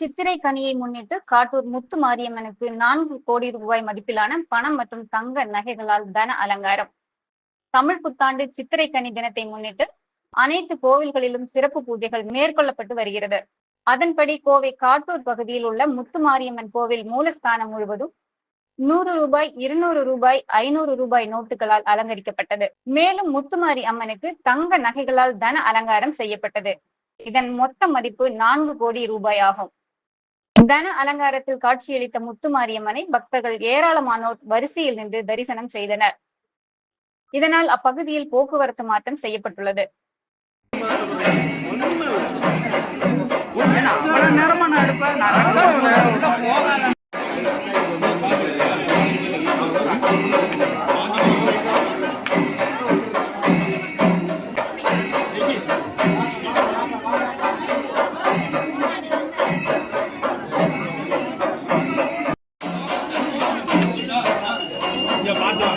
சித்திரை கனியை முன்னிட்டு காட்டூர் முத்து மாரியம்மனுக்கு 4 கோடி ரூபாய் மதிப்பிலான பணம் மற்றும் தங்க நகைகளால் தன அலங்காரம். தமிழ் புத்தாண்டு சித்திரை கனி தினத்தை முன்னிட்டு அனைத்து கோவில்களிலும் சிறப்பு பூஜைகள் மேற்கொள்ளப்பட்டு வருகிறது. அதன்படி கோவை காட்டூர் பகுதியில் உள்ள முத்து மாரியம்மன் கோவில் மூலஸ்தானம் முழுவதும் 100 ரூபாய், 200 ரூபாய், 500 ரூபாய் நோட்டுகளால் அலங்கரிக்கப்பட்டது. மேலும் முத்துமாரி அம்மனுக்கு தங்க நகைகளால் தன அலங்காரம் செய்யப்பட்டது. இதன் மொத்த மதிப்பு 4 கோடி ரூபாய் ஆகும். தன அலங்காரத்தில் காட்சியளித்த முத்துமாரியம்மனை பக்தர்கள் ஏராளமானோர் வரிசையில் நின்று தரிசனம் செய்தனர். இதனால் அப்பகுதியில் போக்குவரத்து மாற்றம் செய்யப்பட்டுள்ளது. இங்க பாத்து